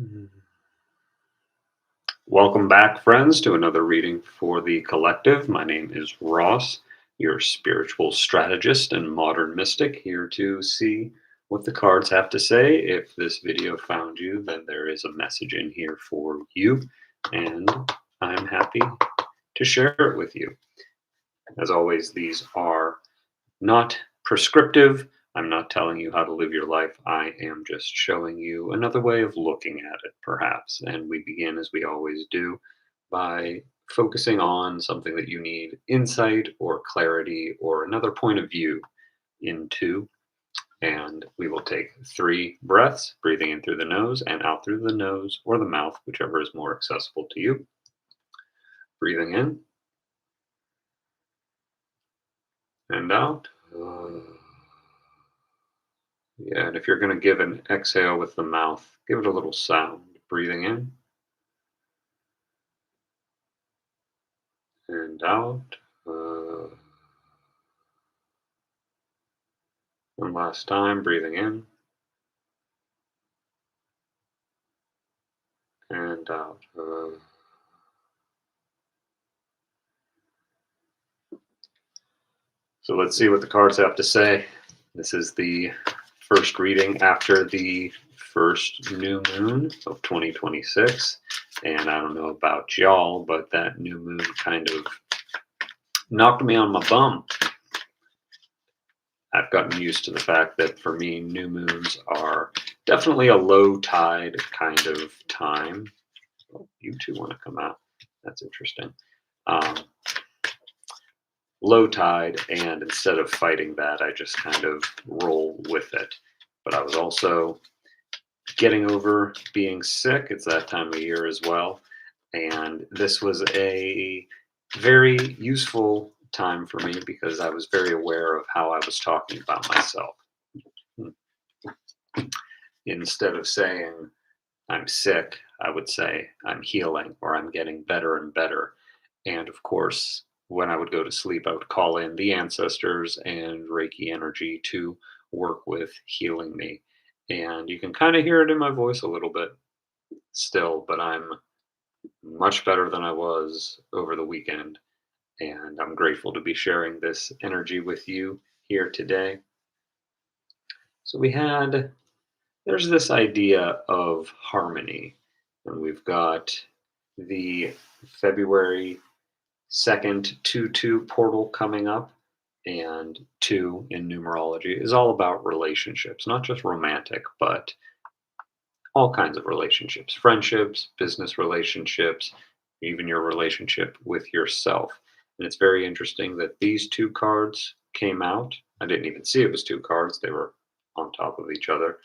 Mhm. Welcome back, friends, to another reading for the collective. My name is Ross, your spiritual strategist and modern mystic, here to see what the cards have to say. If this video found you, then there is a message in here for you, and I'm happy to share it with you. As always, these are not prescriptive. I'm not telling you how to live your life. I am just showing you another way of looking at it, perhaps. And we begin, as we always do, by focusing on something that you need insight or clarity or another point of view into. And we will take 3 breaths, breathing in through the nose and out through the nose or the mouth, whichever is more accessible to you. Breathing in and out. Yeah, and if you're going to give an exhale with the mouth, give it a little sound. Breathing in and out. Uh, One last time, breathing in and out. So let's see what the cards have to say. This is the first reading after the first new moon of 2026. And I don't know about y'all, but that new moon kind of knocked me on my bum. I've gotten used to the fact that for me, new moons are definitely a low tide kind of time. Oh, you two want to come out. That's interesting. Um, Low tide, and instead of fighting that, I just kind of roll with it. But I was also getting over being sick. It's that time of year as well. And this was a very useful time for me because I was very aware of how I was talking about myself. Instead of saying I'm sick, I would say I'm healing or I'm getting better and better. And of course, when I would go to sleep, I would call in the ancestors and Reiki energy to work with healing me. And you can kind of hear it in my voice a little bit still, but I'm much better than I was over the weekend. And I'm grateful to be sharing this energy with you here today. So there's this idea of harmony, and we've got the February 2nd 2-2 portal coming up, and 2 in numerology is all about relationships, not just romantic, but all kinds of relationships, friendships, business relationships, even your relationship with yourself. And it's very interesting that these 2 cards came out. I didn't even see it was 2 cards, they were on top of each other.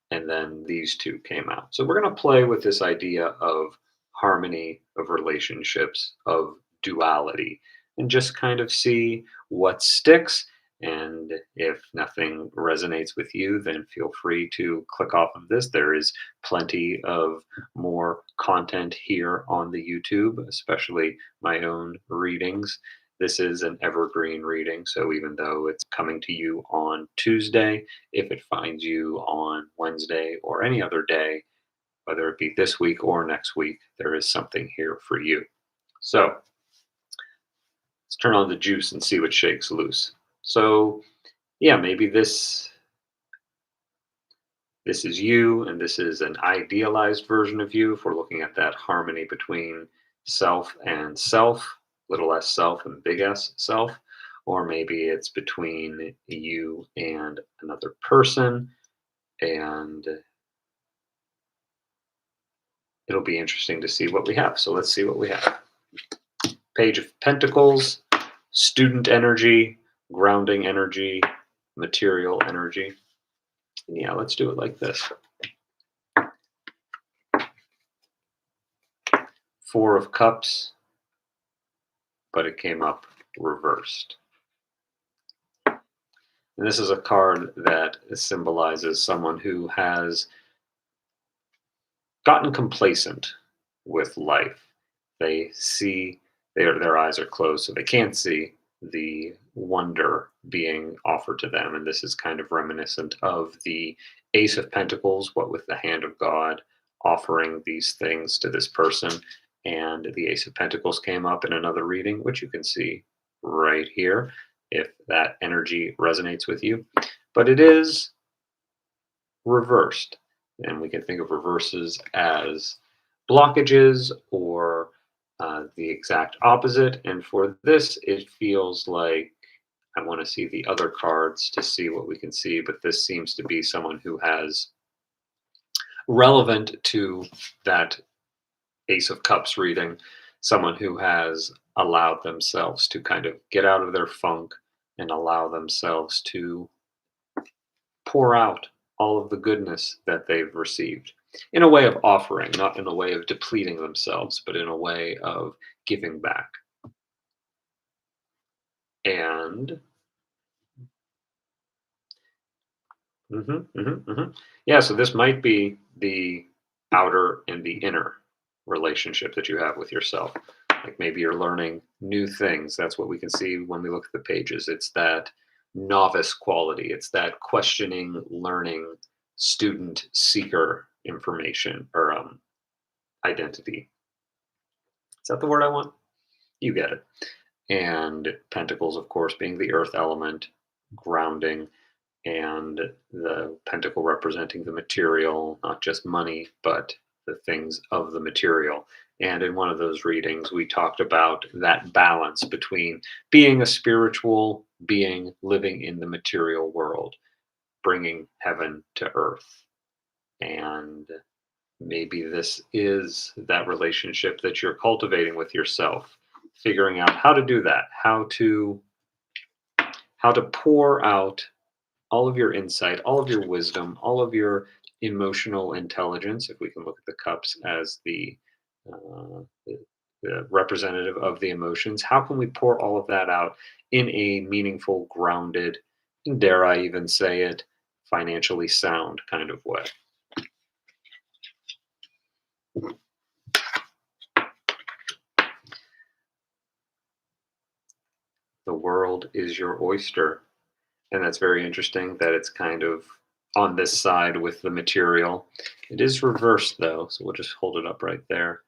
And then these 2 came out. So we're going to play with this idea of harmony, of relationships, of duality, and just kind of see what sticks. And if nothing resonates with you, then feel free to click off of this. There is plenty of more content here on the YouTube, especially my own readings. This is an evergreen reading, so even though it's coming to you on Tuesday, if it finds you on Wednesday or any other day, whether it be this week or next week, there is something here for you. So let's turn on the juice and see what shakes loose. So yeah, maybe this is you, and this is an idealized version of you. If we're looking at that harmony between self, little s self and big S self, or maybe it's between you and another person, and it'll be interesting to see what we have. So let's see what we have. Page of Pentacles, student energy, grounding energy, material energy. And yeah, let's do it like this. 4 of Cups, but it came up reversed. And this is a card that symbolizes someone who has gotten complacent with life. They see their eyes are closed, so they can't see the wonder being offered to them. And this is kind of reminiscent of the Ace of Pentacles, what with the hand of God offering these things to this person. And the Ace of Pentacles came up in another reading, which you can see right here if that energy resonates with you. But it is reversed. And we can think of reverses as blockages or the exact opposite. And for this, it feels like I want to see the other cards to see what we can see, but this seems to be someone who has relevant to that Ace of Cups reading, someone who has allowed themselves to kind of get out of their funk and allow themselves to pour out all of the goodness that they've received in a way of offering, not in a way of depleting themselves, but in a way of giving back. And yeah, so this might be the outer and the inner relationship that you have with yourself. Like maybe you're learning new things. That's what we can see when we look at the pages. It's that novice quality, it's that questioning, learning, student seeker information or identity. Is that the word I want? You get it. And pentacles, of course, being the earth element, grounding, and the pentacle representing the material, not just money, but the things of the material. And in one of those readings, we talked about that balance between being a spiritual being living in the material world, bringing heaven to earth. And maybe this is that relationship that you're cultivating with yourself, figuring out how to do that, how to pour out all of your insight, all of your wisdom, all of your emotional intelligence, if we can look at the cups as the representative of the emotions, how can we pour all of that out in a meaningful, grounded, and dare I even say it, financially sound kind of way? The world is your oyster. And that's very interesting that it's kind of on this side with the material. It is reversed though, so we'll just hold it up right there.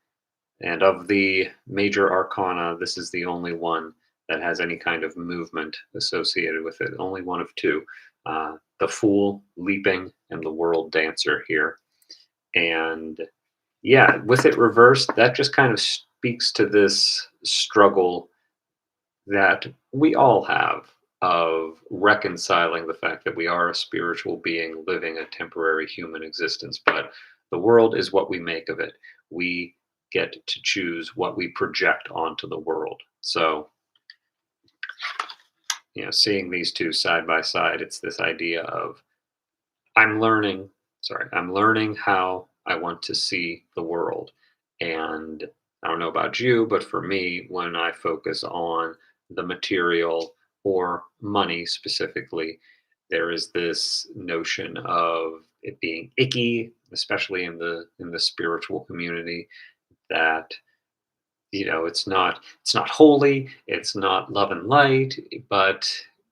And of the major arcana, this is the only one that has any kind of movement associated with it. Only one of two. The Fool leaping and the World Dancer here. And yeah, with it reversed, that just kind of speaks to this struggle that we all have of reconciling the fact that we are a spiritual being living a temporary human existence, but the world is what we make of it. We get to choose what we project onto the world. So, seeing these two side by side, it's this idea of I'm learning, I'm learning how I want to see the world. And I don't know about you, but for me, when I focus on the material or money specifically, there is this notion of it being icky, especially in the spiritual community, that it's not holy, it's not love and light, but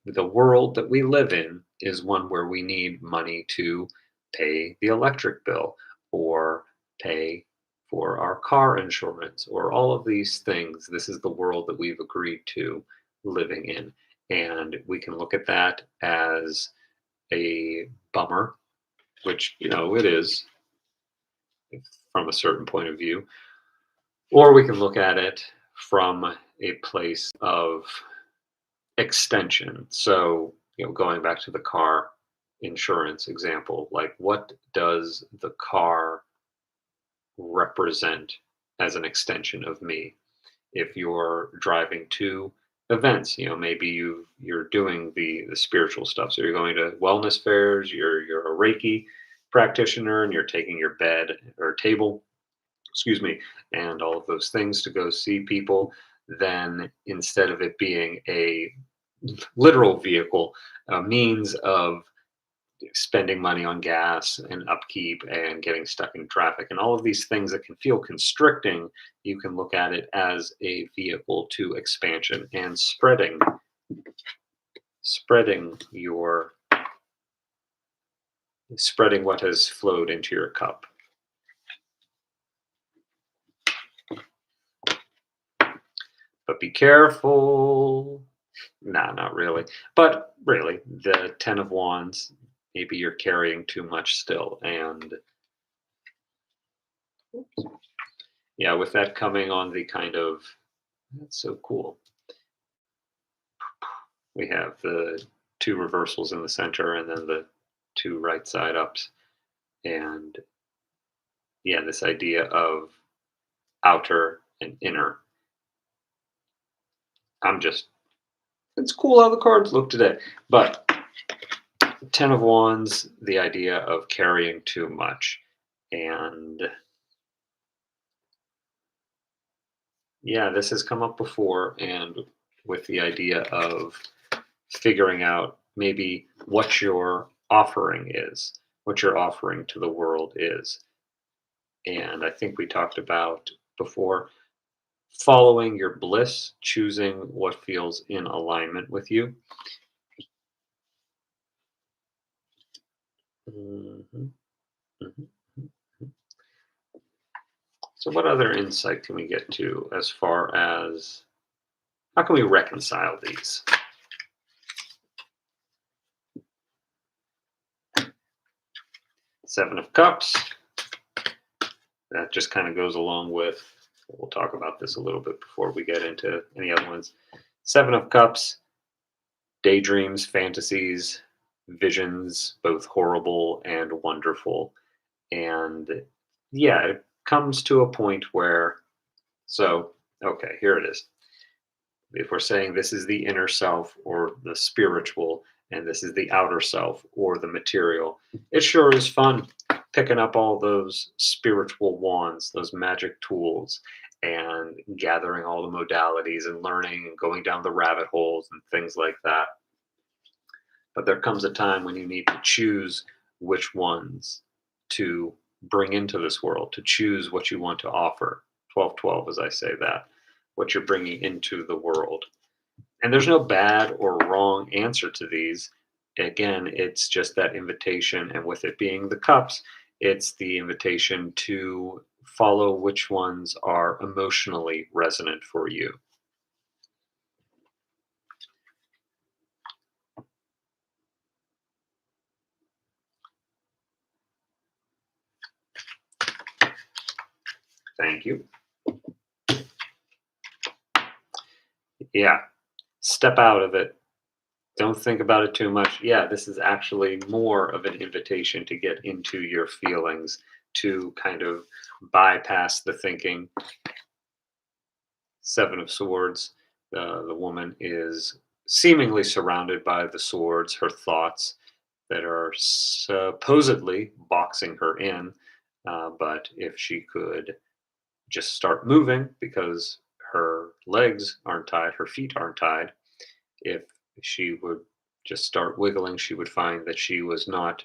the world that we live in is one where we need money to pay the electric bill or pay for our car insurance or all of these things. This is the world that we've agreed to living in, and we can look at that as a bummer, which it is from a certain point of view. Or we can look at it from a place of extension. So, going back to the car insurance example, like what does the car represent as an extension of me? If you're driving to events, maybe you're doing the spiritual stuff. So you're going to wellness fairs, you're a Reiki practitioner and you're taking your bed or table, excuse me, and all of those things to go see people, then instead of it being a literal vehicle, a means of spending money on gas and upkeep and getting stuck in traffic and all of these things that can feel constricting, you can look at it as a vehicle to expansion and spreading your spreading what has flowed into your cup. But be careful. Nah, not really. But really, the 10 of Wands, maybe you're carrying too much still. And yeah, with that coming on the kind of, that's so cool. We have the two reversals in the center and then the two right side ups. And yeah, this idea of outer and inner. It's cool how the cards look today. But 10 of Wands, the idea of carrying too much. And yeah, this has come up before. And with the idea of figuring out maybe what your offering is, what your offering to the world is. And I think we talked about before following your bliss, choosing what feels in alignment with you. Mhm, mhm. So, what other insight can we get to as far as how can we reconcile these? Seven of Cups. That just kind of goes along with, we'll talk about this a little bit before we get into any other ones. Seven of Cups, daydreams, fantasies, visions, both horrible and wonderful. And yeah, it comes to a point where, so, okay, here it is. If we're saying this is the inner self or the spiritual, and this is the outer self or the material, it sure is fun picking up all those spiritual wands, those magic tools, and gathering all the modalities and learning and going down the rabbit holes and things like that. But there comes a time when you need to choose which ones to bring into this world, to choose what you want to offer. 1212, as I say that, what you're bringing into the world. And there's no bad or wrong answer to these. Again, it's just that invitation. And with it being the cups, it's the invitation to follow which ones are emotionally resonant for you. Thank you. Yeah. Step out of it. Don't think about it too much. Yeah, this is actually more of an invitation to get into your feelings, to kind of bypass the thinking. Seven of Swords. The woman is seemingly surrounded by the swords, her thoughts that are supposedly boxing her in. But if she could just start moving because her legs aren't tied, her feet aren't tied, if she would just start wiggling, she would find that she was not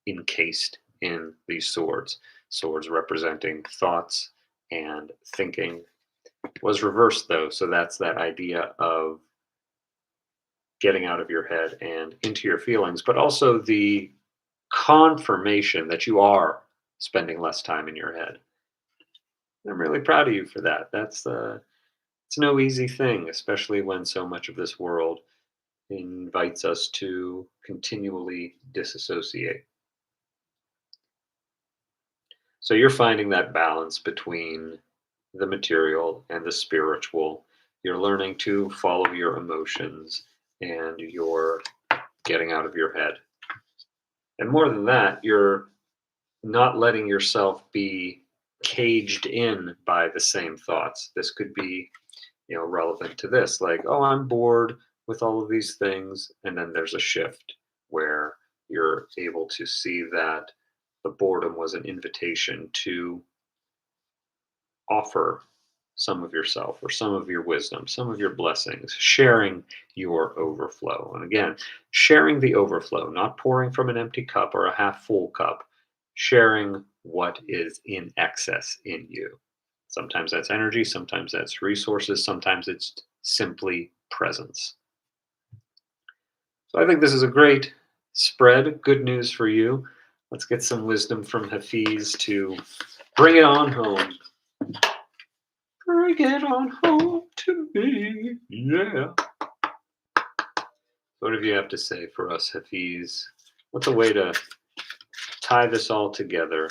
encased in these swords. Swords representing thoughts and thinking was reversed, though. So that's that idea of getting out of your head and into your feelings, but also the confirmation that you are spending less time in your head. I'm really proud of you for that. It's no easy thing, especially when so much of this world invites us to continually disassociate. So you're finding that balance between the material and the spiritual. You're learning to follow your emotions and you're getting out of your head. And more than that, you're not letting yourself be caged in by the same thoughts. This could be, relevant to this, like, oh, I'm bored with all of these things. And then there's a shift where you're able to see that the boredom was an invitation to offer some of yourself or some of your wisdom, some of your blessings, sharing your overflow. And again, sharing the overflow, not pouring from an empty cup or a half full cup, sharing what is in excess in you. Sometimes that's energy, sometimes that's resources, sometimes it's simply presence. So I think this is a great spread. Good news for you. Let's get some wisdom from Hafiz to bring it on home. bring it on home to me. Yeah. What have you have to say for us, Hafiz? What's a way to tie this all together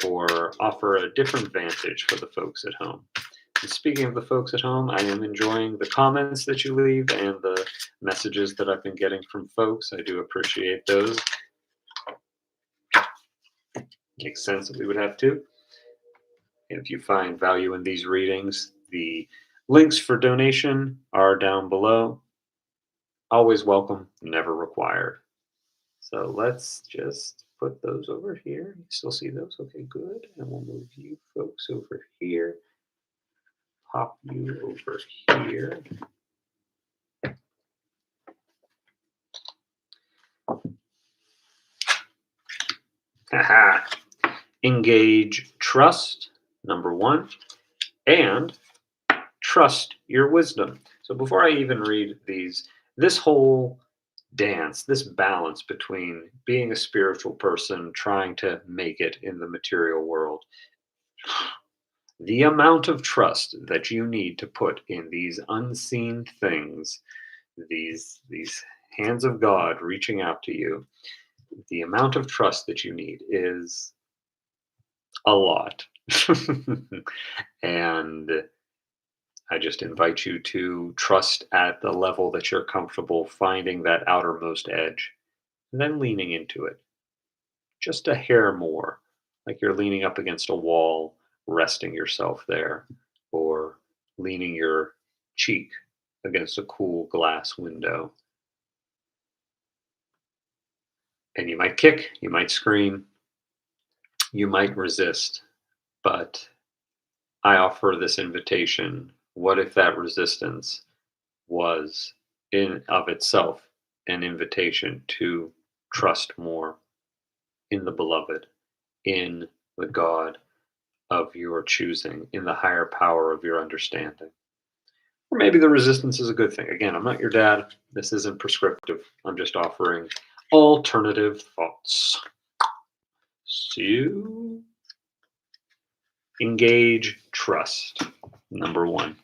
or offer a different vantage for the folks at home? And speaking of the folks at home, I am enjoying the comments that you leave and the messages that I've been getting from folks. I do appreciate those. Makes sense that we would have to. If you find value in these readings, the links for donation are down below. Always welcome, never required. So let's just put those over here. You still see those? Okay, good. And we'll move you folks over here. Pop you over here. Haha. Engage trust, number one, and trust your wisdom. So before I even read these, this whole dance, this balance between being a spiritual person, trying to make it in the material world, the amount of trust that you need to put in these unseen things, these hands of God reaching out to you, the amount of trust that you need is a lot. And I just invite you to trust at the level that you're comfortable finding that outermost edge, and then leaning into it just a hair more, like you're leaning up against a wall, resting yourself there, or leaning your cheek against a cool glass window. And you might kick, you might scream, you might resist, but I offer this invitation. What if that resistance was in of itself an invitation to trust more in the beloved, in the God of your choosing, in the higher power of your understanding? Or maybe the resistance is a good thing. Again, I'm not your dad. This isn't prescriptive. I'm just offering alternative thoughts. So, engage trust. Number one.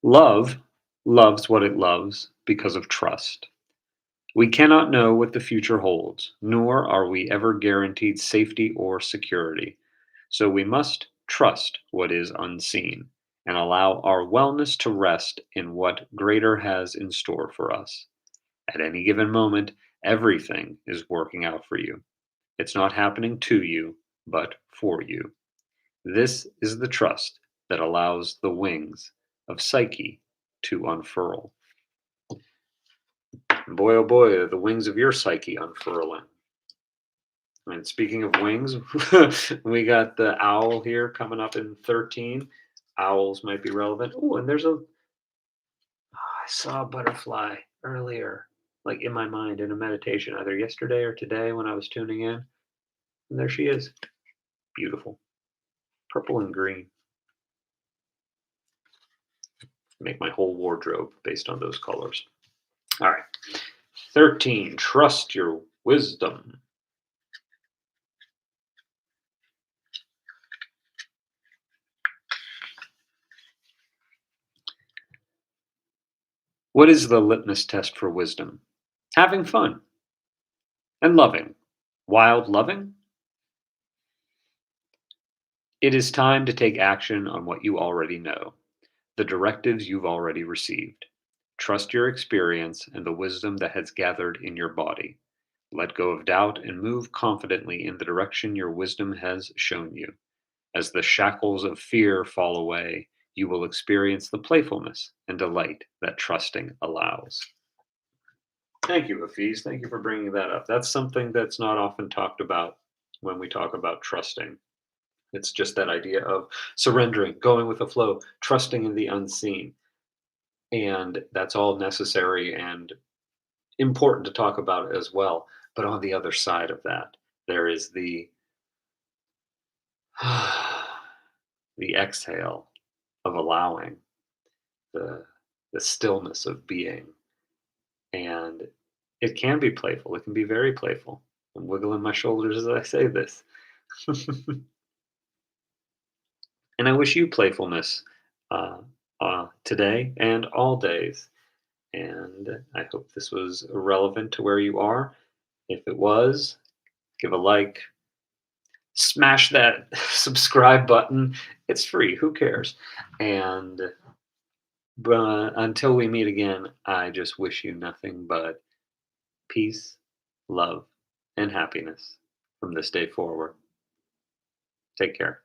Love loves what it loves because of trust. We cannot know what the future holds, nor are we ever guaranteed safety or security. So we must trust what is unseen and allow our wellness to rest in what greater has in store for us. At any given moment, everything is working out for you. It's not happening to you, but for you. This is the trust that allows the wings of psyche to unfurl. Boy, oh boy, are the wings of your psyche unfurling. And speaking of wings, we got the owl here coming up in 13. Owls might be relevant. Oh, and I saw a butterfly earlier, like in my mind in a meditation, either yesterday or today when I was tuning in. And there she is. Beautiful. Purple and green. Make my whole wardrobe based on those colors. All right. 13. Trust your wisdom. What is the litmus test for wisdom? Having fun and loving. Wild loving? It is time to take action on what you already know, the directives you've already received. Trust your experience and the wisdom that has gathered in your body. Let go of doubt and move confidently in the direction your wisdom has shown you. As the shackles of fear fall away, you will experience the playfulness and delight that trusting allows. Thank you, Hafiz. Thank you for bringing that up. That's something that's not often talked about when we talk about trusting. It's just that idea of surrendering, going with the flow, trusting in the unseen. And that's all necessary and important to talk about as well. But on the other side of that, there is the the exhale of allowing, the the stillness of being. And it can be playful. It can be very playful. I'm wiggling my shoulders as I say this. And I wish you playfulness uh, today and all days. And I hope this was relevant to where you are. If it was, give a like, smash that subscribe button. It's free. Who cares? And but until we meet again, I just wish you nothing but peace, love, and happiness from this day forward. Take care.